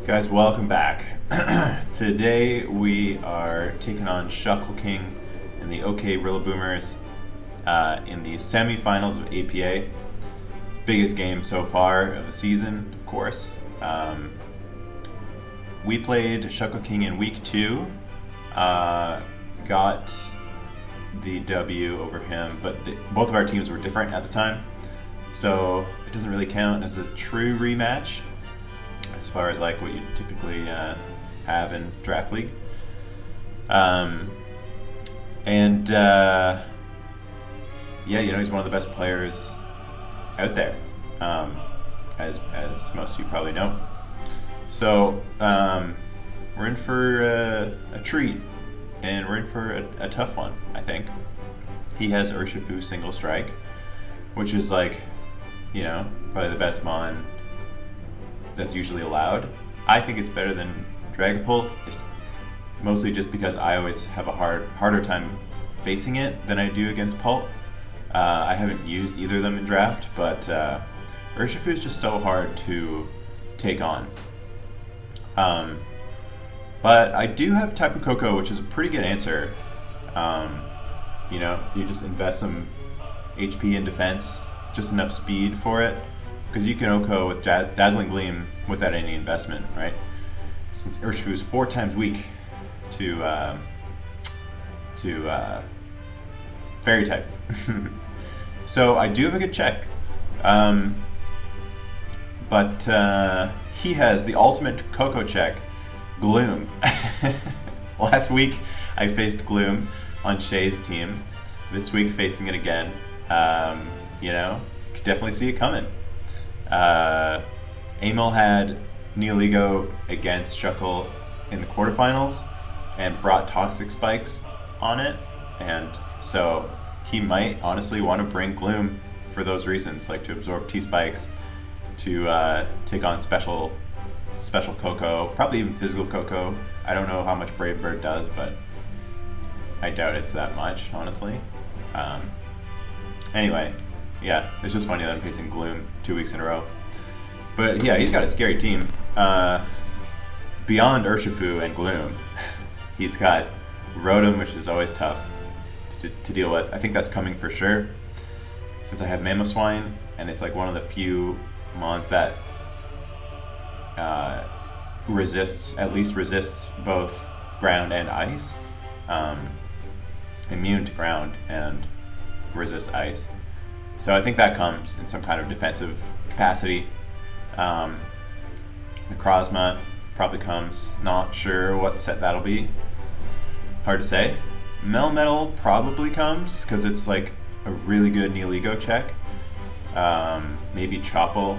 Guys, welcome back. Today we are taking on Shuckleking and the OK Rillaboomers in the semifinals of APA. Biggest game so far of the season, of course. We played Shuckleking in week 2, got the W over him, but both of our teams were different at the time, so it doesn't really count as a true rematch as far as like what you typically have in draft league. Yeah, you know, he's one of the best players out there, as most of you probably know. So we're in for a treat, and we're in for a tough one, I think. He has Urshifu single strike, which is like, you know, probably the best mon that's usually allowed. I think it's better than Dragapult, mostly just because I always have a harder time facing it than I do against Pult. I haven't used either of them in draft, but Urshifu is just so hard to take on. But I do have Tapu Koko, which is a pretty good answer. You know, you just invest some HP in defense, just enough speed for it, because you can OHKO with Dazzling Gleam without any investment, right? Since Urshifu is 4 times weak to Fairy type. So I do have a good check. But he has the ultimate Koko check, Gloom. Last week I faced Gloom on Shay's team. This week facing it again. You know, could definitely see it coming. Amel had Neoligo against Shuckle in the quarterfinals and brought Toxic Spikes on it, and so he might honestly want to bring Gloom for those reasons, like to absorb T-Spikes, to take on special Koko, probably even physical Koko. I don't know how much Brave Bird does, but I doubt it's that much, honestly. Anyway, yeah, it's just funny that I'm facing Gloom 2 weeks in a row. But yeah, he's got a scary team. Beyond Urshifu and Gloom, he's got Rotom, which is always tough to deal with. I think that's coming for sure, since I have Mamoswine, and it's like one of the few mons that at least resists both ground and ice. Immune to ground and resist ice. So I think that comes in some kind of defensive capacity. Necrozma probably comes, not sure what set that'll be. Hard to say. Melmetal probably comes, because it's like a really good Neoligo check. Maybe Chople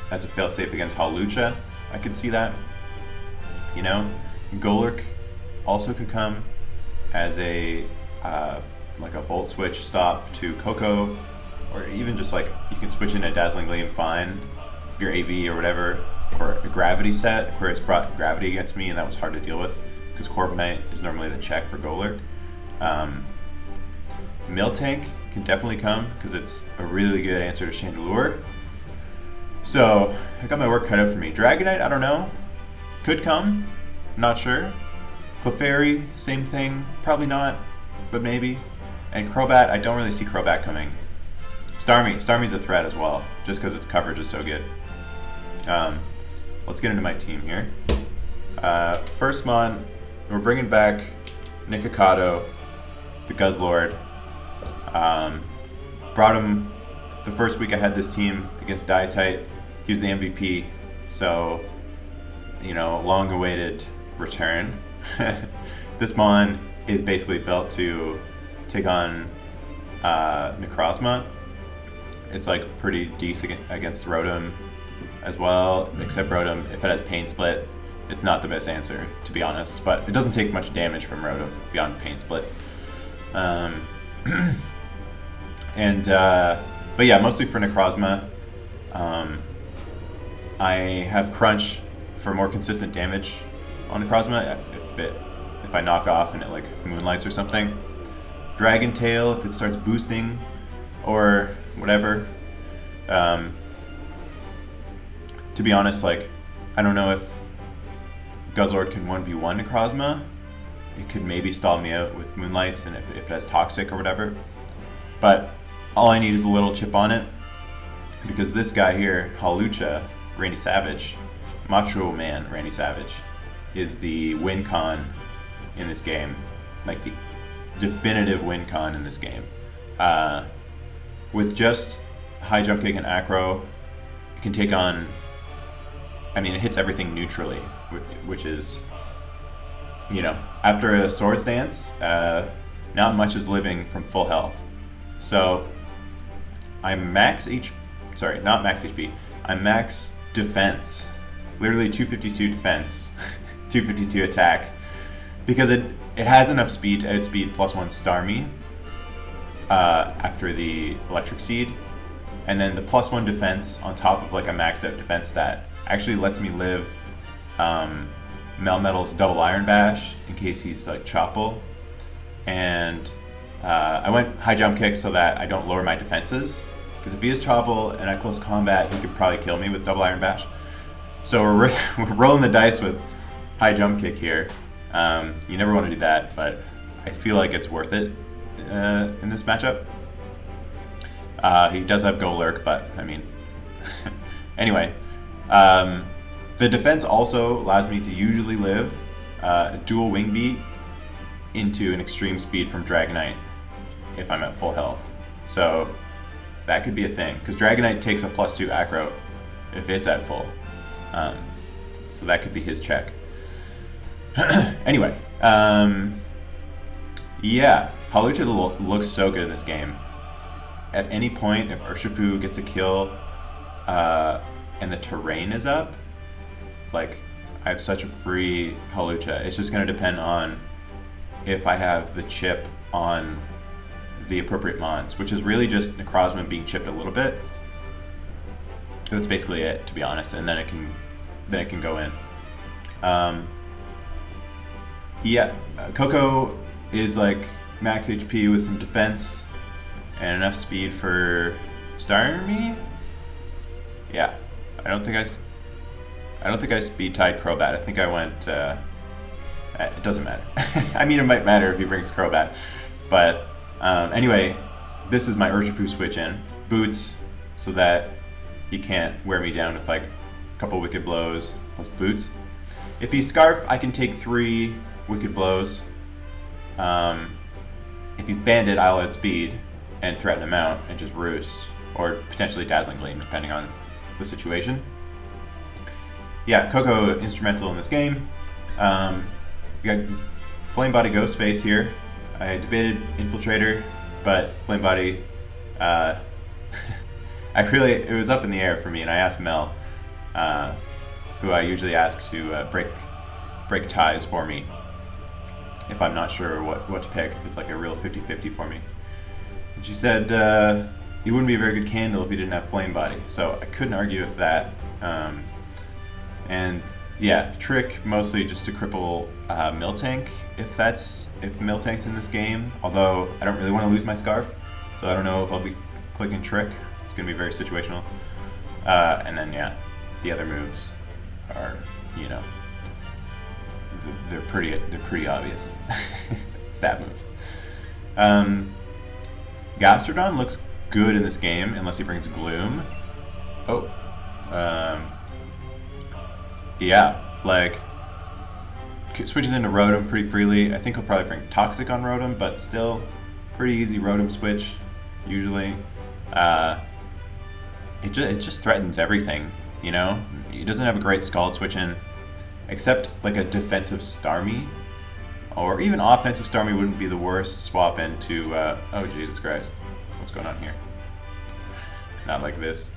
as a failsafe against Hawlucha. I could see that. You know, Golurk also could come as a like a Volt Switch stop to Koko, or even just like you can switch in a Dazzling Gleam fine if you're AV or whatever, or a Gravity set. Aquarius brought Gravity against me, and that was hard to deal with because Corviknight is normally the check for Golurk. Miltank can definitely come because it's a really good answer to Chandelure. So I got my work cut out for me. Dragonite, I don't know, could come, not sure. Clefairy, same thing, probably not, but maybe. And Crobat, I don't really see Crobat coming. Starmie's a threat as well, just because its coverage is so good. Let's get into my team here. First mon, we're bringing back Nikocado, the Guzzlord. Brought him the first week I had this team against Dietite. He was the MVP, so, you know, long-awaited return. This mon is basically built to take on Necrozma. It's like pretty decent against Rotom as well, except Rotom, if it has Pain Split, it's not the best answer, to be honest, but it doesn't take much damage from Rotom beyond Pain Split. But yeah, mostly for Necrozma. I have Crunch for more consistent damage on Necrozma if I knock off and it like moonlights or something. Dragon Tail if it starts boosting or whatever. To be honest, like I don't know if Guzzlord can 1v1 Necrozma. It could maybe stall me out with Moonlights and if it has Toxic or whatever. But all I need is a little chip on it. Because this guy here, Hawlucha, Randy Savage, Macho Man Randy Savage, is the win con in this game. Like the definitive win con in this game. With just high jump kick and acro, it can take on, I mean, it hits everything neutrally, which is, you know, after a Swords Dance, not much is living from full health. So I'm max not max HP, I'm max defense. Literally 252 defense, 252 attack. Because it has enough speed to outspeed +1 Starmie after the Electric Seed. And then the +1 defense on top of like a maxed out defense stat actually lets me live Melmetal's double Iron Bash in case he's like Choppel. And I went high jump kick so that I don't lower my defenses. Because if he is Choppel and at close combat, he could probably kill me with double Iron Bash. So we're rolling the dice with high jump kick here. You never want to do that, but I feel like it's worth it in this matchup. He does have Go Lurk, but I mean, anyway. The defense also allows me to usually live dual Wing Beat into an extreme speed from Dragonite if I'm at full health. So that could be a thing, because Dragonite takes a +2 acro if it's at full. So that could be his check. Anyway, yeah, Hawlucha looks so good in this game. At any point, if Urshifu gets a kill and the terrain is up, like, I have such a free Hawlucha. It's just going to depend on if I have the chip on the appropriate mons, which is really just Necrozma being chipped a little bit. That's basically it, to be honest, and then it can go in. Yeah, Coco is like max HP with some defense and enough speed for Starmie. Yeah, I don't think I speed tied Crobat. I think I went. It doesn't matter. I mean, it might matter if he brings Crobat, but anyway, this is my Urshifu switch in boots, so that he can't wear me down with like a couple Wicked Blows plus boots. If he's Scarf, I can take 3 Wicked Blows. If he's Bandit, I'll outspeed and threaten him out and just roost, or potentially Dazzling Gleam, depending on the situation. Yeah, Coco instrumental in this game. We got Flame Body Ghostface here. I debated Infiltrator, but Flame Body, it was up in the air for me, and I asked Mel, who I usually ask to break ties for me if I'm not sure what to pick, if it's like a real 50-50 for me. And she said he wouldn't be a very good candle if he didn't have Flame Body, so I couldn't argue with that. And yeah, Trick mostly just to cripple Miltank if Miltank's in this game, although I don't really want to lose my Scarf, so I don't know if I'll be clicking Trick. It's going to be very situational. And then yeah, the other moves are, you know, they're pretty obvious stat moves. Gastrodon looks good in this game unless he brings Gloom. Oh, yeah, like switches into Rotom pretty freely. I think he'll probably bring Toxic on Rotom, but still pretty easy Rotom switch usually. It just threatens everything, you know. He doesn't have a great Scald switch in, except like a defensive Starmie, or even offensive Starmie wouldn't be the worst swap into. Oh Jesus Christ, what's going on here? Not like this.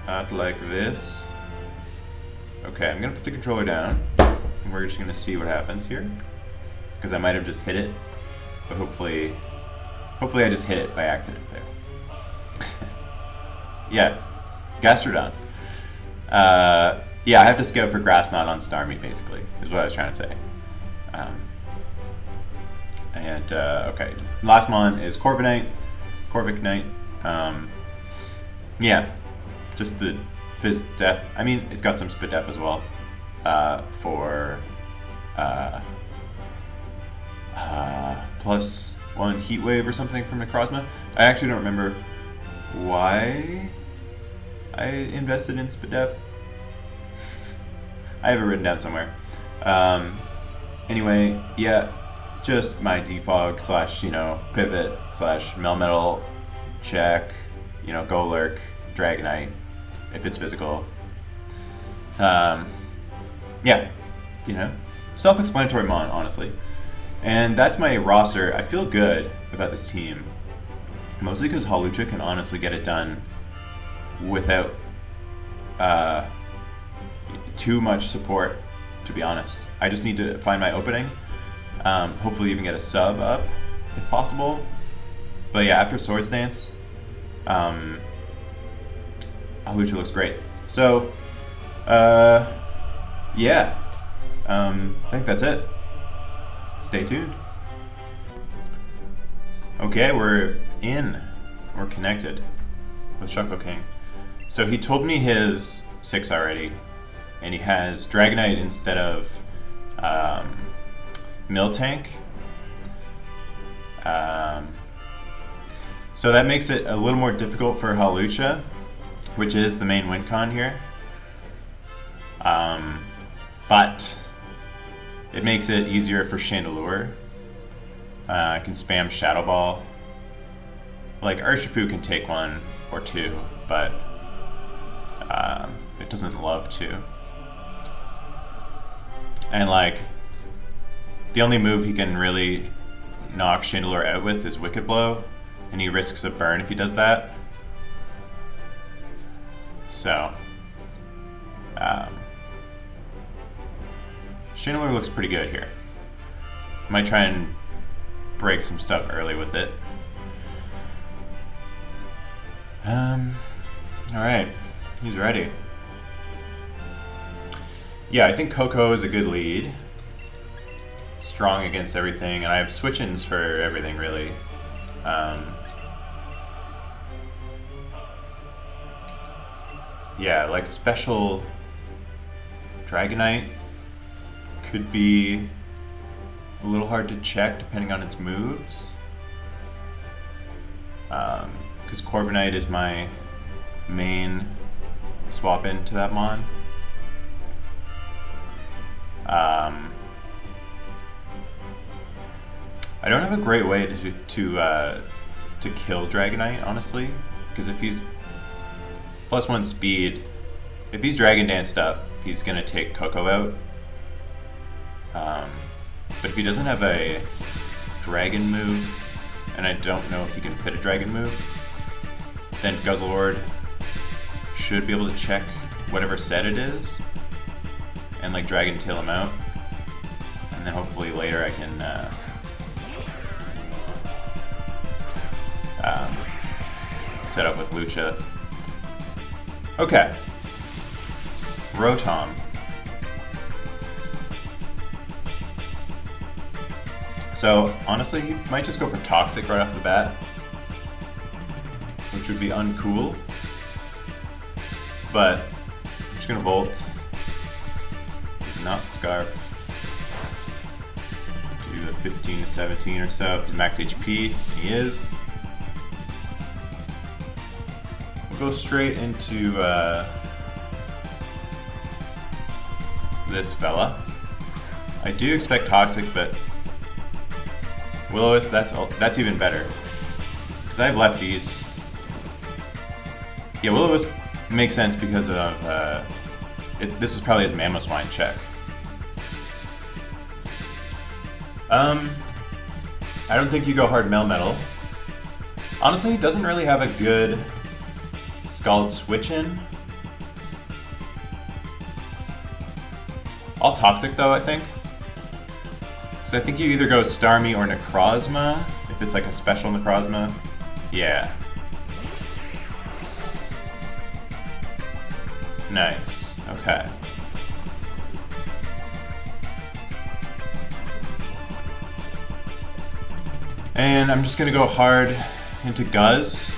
Not like this. Okay, I'm gonna put the controller down, and we're just gonna see what happens here, because I might have just hit it, but hopefully I just hit it by accident there. Yeah, Gastrodon. Yeah, I have to scout for Grass Knot on Starmie, basically, is what I was trying to say. Okay, last mon is Corviknight. Yeah, just the Fizz Def. I mean, it's got some Spit Def as well. For +1 Heat Wave or something from Necrozma. I actually don't remember why I invested in Spit Def. I have it written down somewhere. Anyway, yeah, just my defog slash, pivot slash Melmetal check, go lurk, Dragonite, if it's physical. Yeah, self-explanatory mon, honestly. And that's my roster. I feel good about this team, mostly because Hawlucha can honestly get it done without too much support, to be honest. I just need to find my opening, hopefully even get a sub up if possible. But yeah, after Swords Dance, Hawlucha looks great. So, yeah, I think that's it. Stay tuned. Okay, we're connected with Shuckleking. So he told me his 6 already, and he has Dragonite instead of Miltank. So that makes it a little more difficult for Hawlucha, which is the main win con here. But it makes it easier for Chandelure. I can spam Shadow Ball. Like, Urshifu can take 1 or 2, but it doesn't love to. And like, the only move he can really knock Chandelure out with is Wicked Blow, and he risks a burn if he does that. So, Chandelure looks pretty good here. Might try and break some stuff early with it. Alright, he's ready. Yeah, I think Coco is a good lead. Strong against everything, and I have switch-ins for everything, really. Yeah, like special Dragonite could be a little hard to check depending on its moves. Because Corviknight is my main swap into that mon. I don't have a great way to kill Dragonite, honestly, because if he's +1 speed, if he's Dragon Danced up, he's gonna take Coco out. But if he doesn't have a dragon move, and I don't know if he can fit a dragon move, then Guzzlord should be able to check whatever set it is and like Dragon Tail him out. And then hopefully later I can set up with Lucha. Okay. Rotom. So honestly, he might just go for Toxic right off the bat, which would be uncool. But I'm just gonna Volt, not Scarf. Do a 15 to 17 or so. If he's max HP, he is. We'll go straight into this fella. I do expect Toxic, but Will-O-Wisp, that's even better. Because I have lefties. Yeah, Will-O-Wisp makes sense because of this is probably his Mamoswine check. I don't think you go hard Melmetal. Honestly, he doesn't really have a good Scald switch-in. All Toxic though, I think. So I think you either go Starmie or Necrozma, if it's like a special Necrozma. Yeah. Nice, okay. And I'm just gonna go hard into Guzz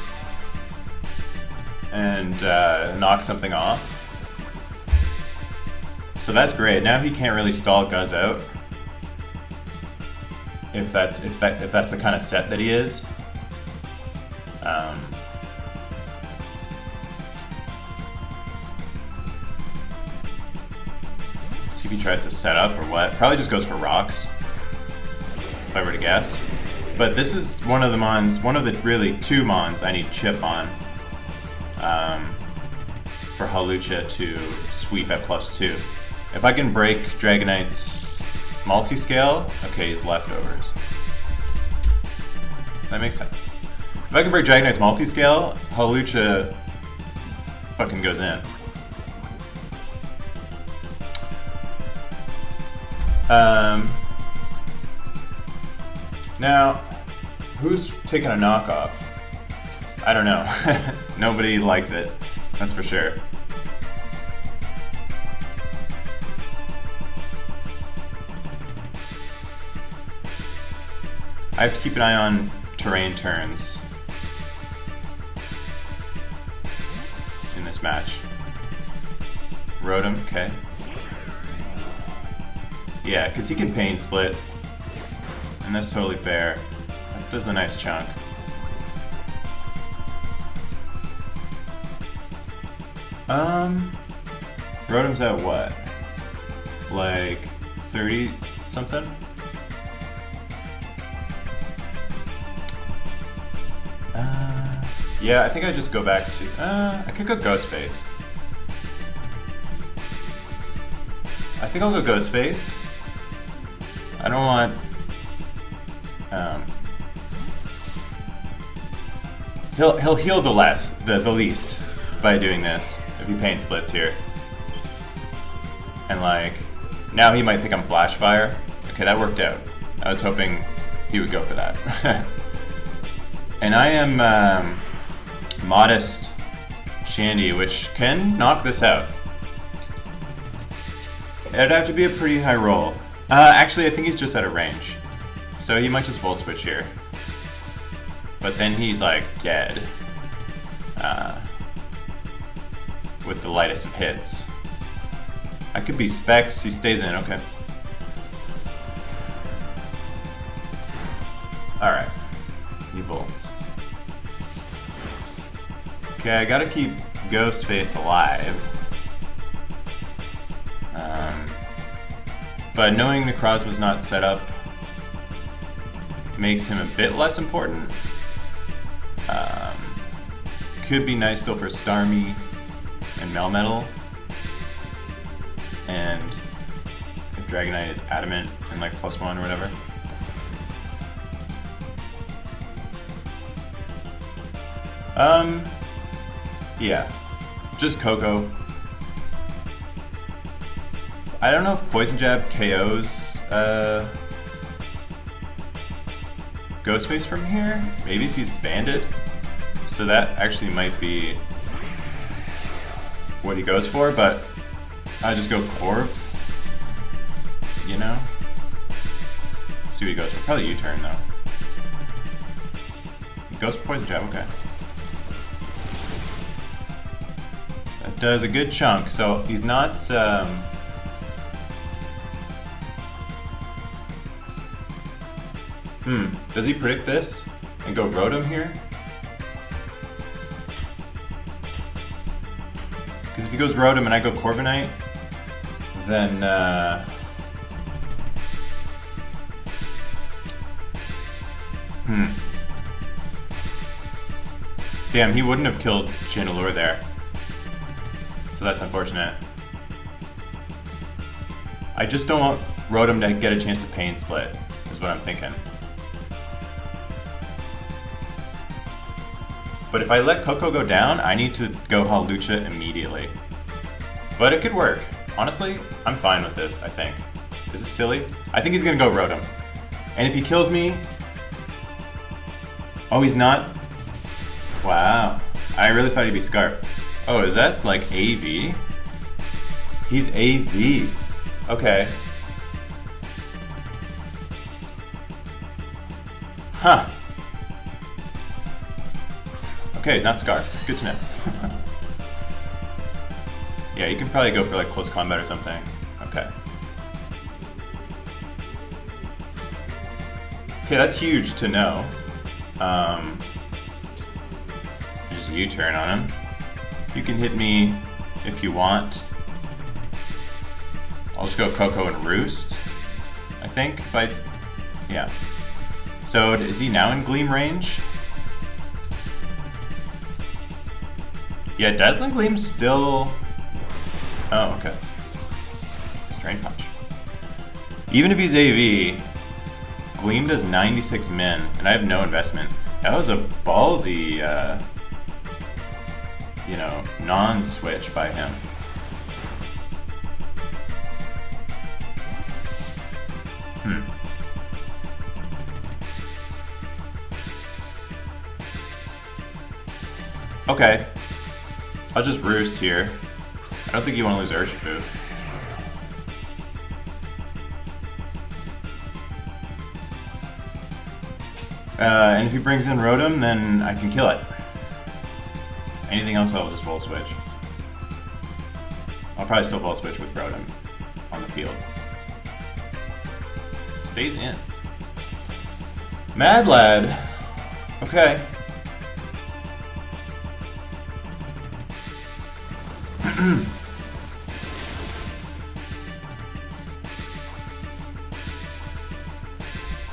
and knock something off. So that's great. Now he can't really stall Guz out. If that's the kind of set that he is. See if he tries to set up or what. Probably just goes for rocks, if I were to guess. But this is one of the mons, one of the really two mons I need chip on for Hawlucha to sweep at +2. If I can break Dragonite's multi-scale, okay, he's leftovers. That makes sense. If I can break Dragonite's multi-scale, Hawlucha fucking goes in. Now, who's taking a knockoff? I don't know. Nobody likes it, that's for sure. I have to keep an eye on terrain turns in this match. Rotom, okay. Yeah, because he can pain split, and that's totally fair. That does a nice chunk. Rotom's at what? Like 30 something? Yeah, I think I just go back to, I could go Ghostface. I think I'll go Ghostface. I don't want, he'll heal the least by doing this if he pain splits here. And like, now he might think I'm Flash Fire. Okay, that worked out. I was hoping he would go for that. And I am Modest Shandy, which can knock this out. It'd have to be a pretty high roll. Actually, I think he's just out of range. So he might just Volt Switch here. But then he's like dead. With the lightest of hits. I could be Specs, he stays in, okay. Alright. He volts. Okay, I gotta keep Ghostface alive. But knowing Necrozma's not set up makes him a bit less important. Could be nice still for Starmie and Melmetal. And if Dragonite is adamant and like +1 or whatever. Yeah, just Coco. I don't know if Poison Jab KOs Ghostface from here. Maybe if he's banded. So that actually might be what he goes for, but I just go Corv. You know? Let's see what he goes for. Probably U-turn though. He goes for Poison Jab, okay. That does a good chunk, so he's not does he predict this and go Rotom here? Because if he goes Rotom and I go Corviknight, then damn, he wouldn't have killed Chandelure there. So that's unfortunate. I just don't want Rotom to get a chance to pain split, is what I'm thinking. But if I let Coco go down, I need to go Hawlucha immediately. But it could work. Honestly, I'm fine with this, I think. Is this silly? I think he's gonna go Rotom. And if he kills me... Oh, he's not? Wow. I really thought he'd be Scarf. Oh, is that like AV? He's AV. Okay. Huh. Okay, he's not Scarf. Good to know. Yeah, you can probably go for like close combat or something. Okay. Okay, that's huge to know. Just U-turn on him. You can hit me if you want. I'll just go Coco and Roost, I think, yeah. So is he now in Gleam range? Yeah, Dazzling Gleam's still... Oh, okay. Strain Punch. Even if he's AV, Gleam does 96 min, and I have no investment. That was a ballsy, you know, non-switch by him. Okay. I'll just Roost here. I don't think you want to lose Urshifu. And if he brings in Rotom, then I can kill it. Anything else, I'll just Volt Switch. I'll probably still Volt Switch with Rotom on the field. Stays in. Mad Lad. Okay.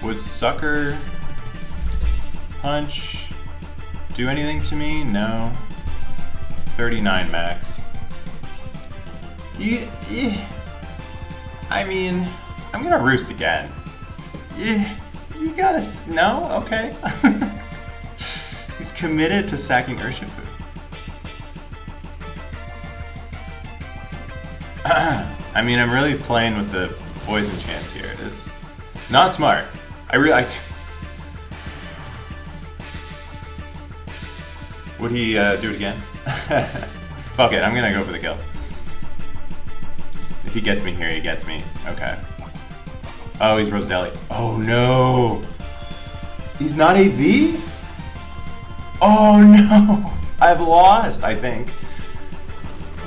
Would Sucker Punch do anything to me? No. 39 max. I mean, I'm gonna Roost again. You gotta... No? Okay. He's committed to sacking Urshifu. I mean, I'm really playing with the poison chance here. It is not smart. Would he do it again? Fuck it, I'm gonna go for the kill. If he gets me here, he gets me. Okay. Oh, he's Roselli. Oh no! He's not AV? Oh no! I've lost, I think.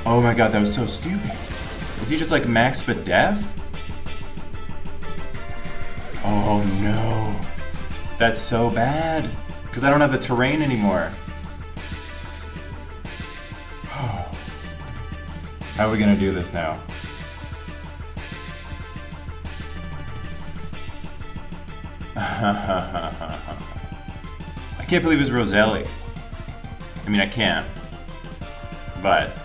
Oh my god, that was so stupid. Is he just like max but def? Oh no. That's so bad. Because I don't have the terrain anymore. How are we gonna do this now? I can't believe it's Roselli. I mean, I can't. But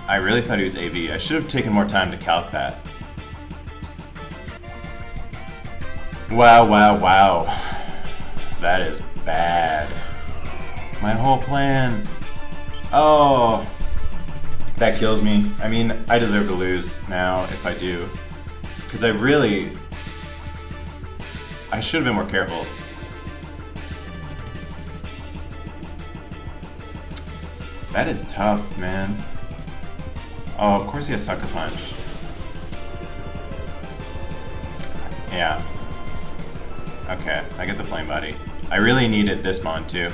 I really thought he was AV. I should have taken more time to calc that. Wow, wow, wow. That is bad. My whole plan. Oh. That kills me. I mean, I deserve to lose now if I do. Because I should have been more careful. That is tough, man. Oh, of course he has Sucker Punch. Yeah. Okay, I get the Flame Body. I really needed this Mon too.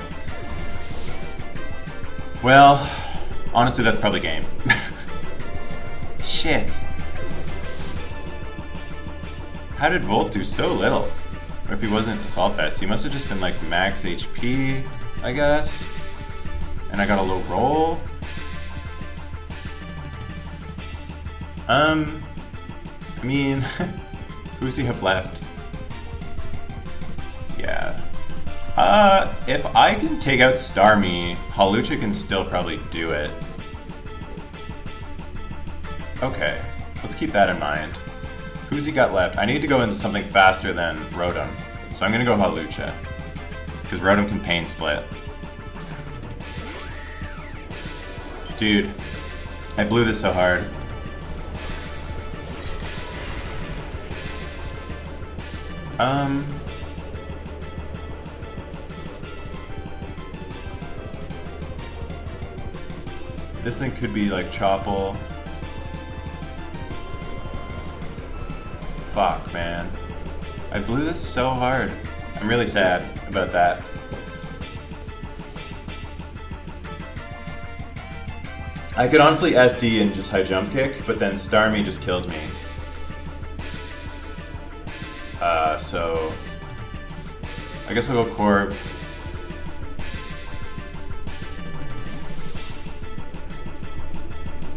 Well, honestly, that's probably game. Shit. How did Volt do so little? Or if he wasn't Assault Vest, he must have just been like max HP, I guess. And I got a low roll. I mean, who does he have left? Yeah. If I can take out Starmie, Hawlucha can still probably do it. Okay, let's keep that in mind. Who's he got left? I need to go into something faster than Rotom. So I'm gonna go Hawlucha. Because Rotom can Pain Split. Dude, I blew this so hard. This thing could be like Chople. Fuck, man. I blew this so hard. I'm really sad about that. I could honestly SD and just high jump kick, but then Starmie just kills me. So I guess I'll go Corv.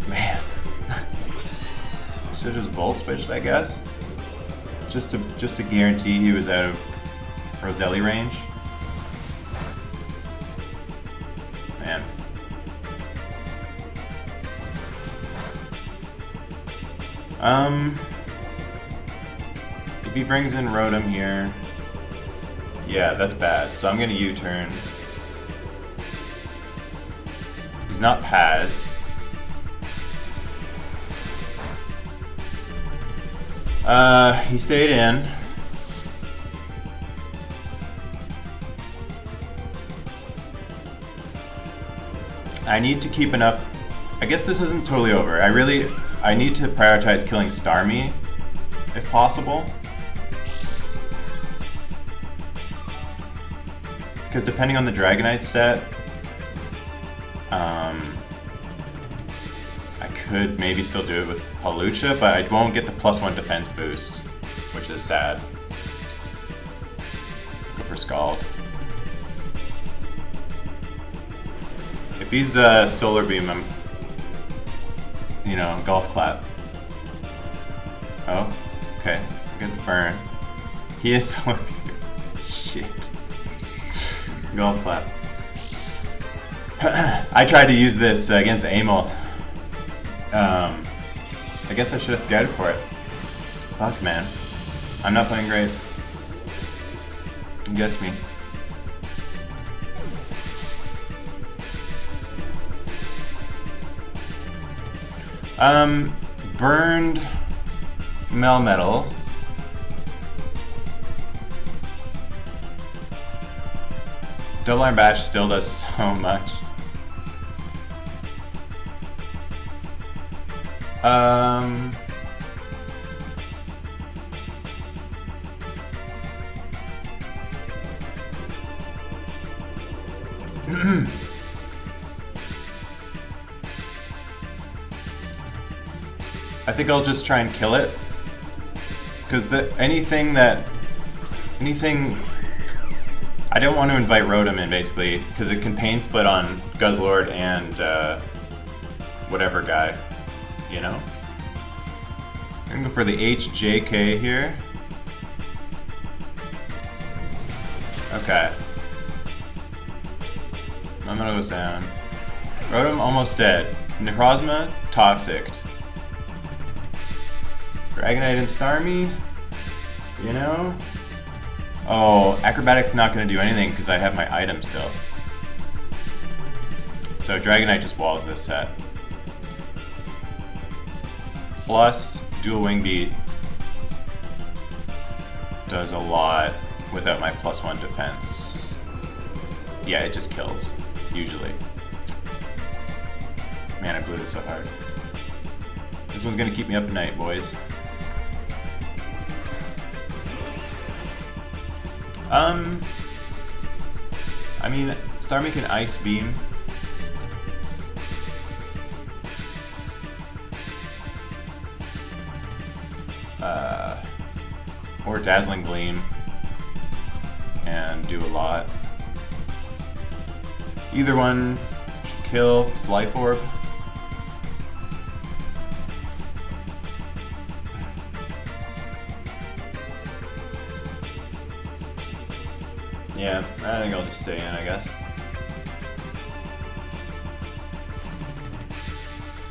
Man. Should've just Volt switched, I guess. Just to guarantee he was out of Roselli range. Man. If he brings in Rotom here, yeah, that's bad. So I'm gonna U-turn. He's not pads. He stayed in. I need to keep enough. I guess this isn't totally over. I need to prioritize killing Starmie, if possible. Because depending on the Dragonite set, I could maybe still do it with Hawlucha, but I won't get the +1 defense boost, which is sad. Go for Scald. If he's Solar Beam, I'm, you know, Golf Clap. Oh, okay, good burn. He is Solar Beam. Shit. Golf Clap. I tried to use this against Amel. I guess I should have scouted for it. Fuck, man. I'm not playing great. He gets me. Burned Melmetal. Double Iron Bash still does so much. I think I'll just try and kill it, because anything I don't want to invite Rotom in, basically, because it can pain split on Guzzlord and whatever guy, you know? I'm gonna go for the HJK here. Okay. Melmetal goes down. Rotom almost dead. Necrozma, toxic. Dragonite and Starmie, you know? Oh, Acrobatic's not going to do anything because I have my item still. So Dragonite just walls this set. Plus, Dual Wing Beat does a lot without my +1 defense. Yeah, it just kills, usually. Man, I blew this so hard. This one's going to keep me up at night, boys. I mean, Starmie can Ice Beam. Or Dazzling Gleam. And do a lot. Either one should kill his Life Orb. Yeah, I think I'll just stay in, I guess.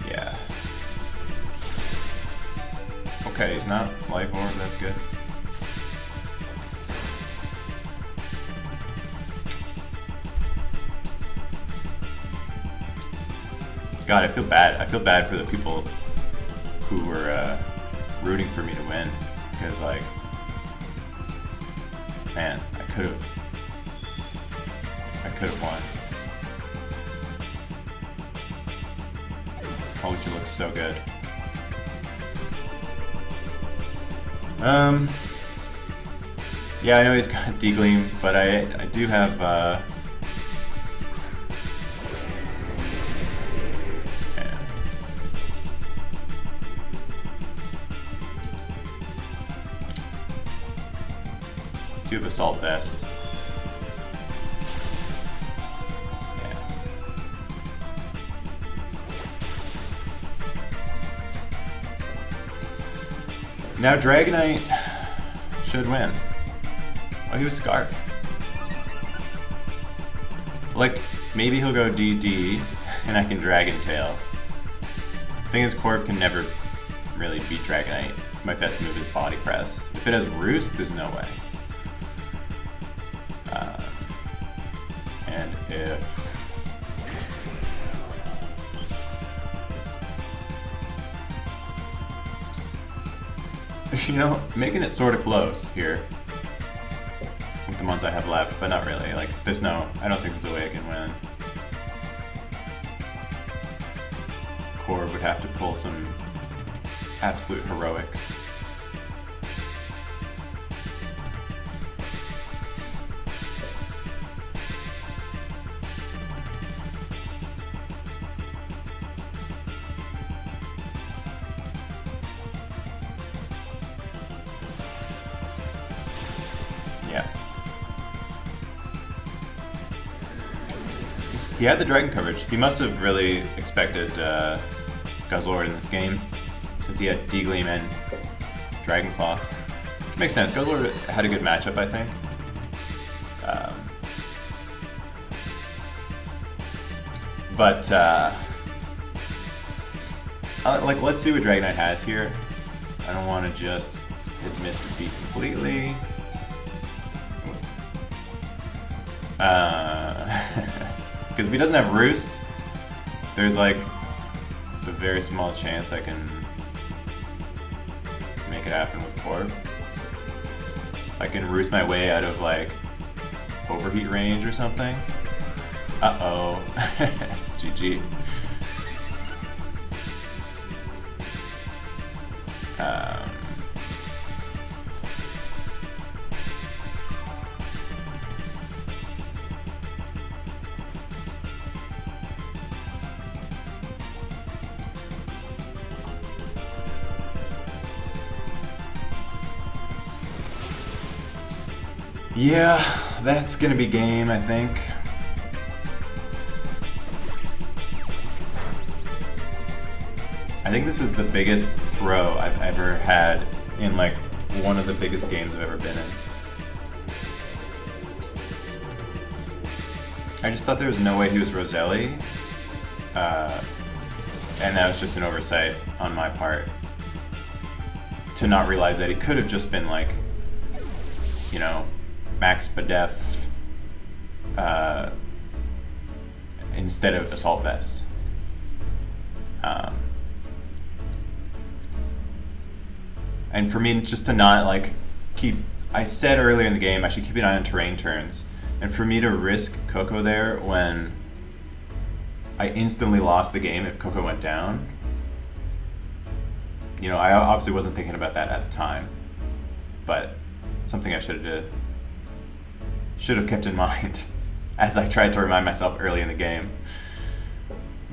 Yeah. Okay, he's not Life Orb, that's good. God, I feel bad. I feel bad for the people who were rooting for me to win, because, like, man, I could have won. Hawlucha looks so good. Yeah, I know he's got D-Gleam, but I do have Do have Assault Vest. Yeah. Now Dragonite should win. Oh, he was Scarf. Like, maybe he'll go DD, and I can Dragon Tail. The thing is, Corv can never really beat Dragonite. My best move is Body Press. If it has Roost, there's no way. And if... You know, making it sort of close here. With the ones I have left, but not really. Like, there's no... I don't think there's a way I can win. Corv would have to pull some absolute heroics. Yeah. He had the dragon coverage. He must have really expected Guzzlord in this game, since he had D-Gleam and Dragon Claw. Which makes sense. Guzzlord had a good matchup, I think. Like, let's see what Dragonite has here. I don't want to just admit defeat completely. Because if he doesn't have Roost, there's like a very small chance I can make it happen with Corv. I can Roost my way out of like overheat range or something. Uh-oh. GG. Yeah, that's gonna be game, I think. I think this is the biggest throw I've ever had in like one of the biggest games I've ever been in. I just thought there was no way he was Roselli, and that was just an oversight on my part to not realize that he could have just been like, you know, Max Badef instead of Assault Vest. And for me, just to not like keep, I said earlier in the game I should keep an eye on terrain turns, and for me to risk Coco there when I instantly lost the game if Coco went down, you know, I obviously wasn't thinking about that at the time, but something I should have kept in mind as I tried to remind myself early in the game.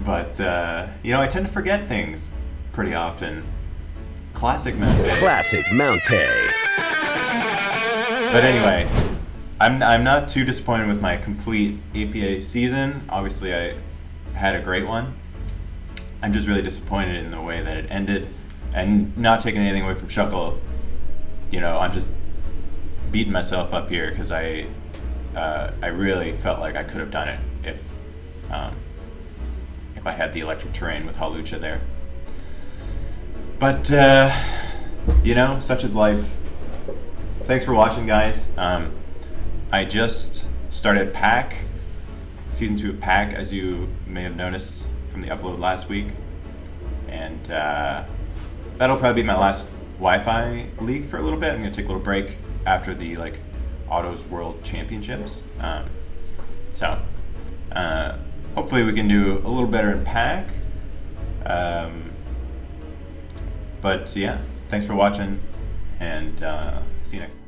But you know, I tend to forget things pretty often. Classic Mount. Classic Mount. But anyway, I'm not too disappointed with my complete APA season. Obviously, I had a great one. I'm just really disappointed in the way that it ended, and not taking anything away from Shuckle. You know, I'm just beating myself up here because I really felt like I could have done it if I had the electric terrain with Hawlucha there. But you know, such is life. Thanks for watching, guys. I just started Pack, Season 2 of Pack, as you may have noticed from the upload last week. And that'll probably be my last Wi-Fi league for a little bit. I'm going to take a little break after the like Autos World Championships. So hopefully we can do a little better in Pack. But yeah, thanks for watching, and see you next time.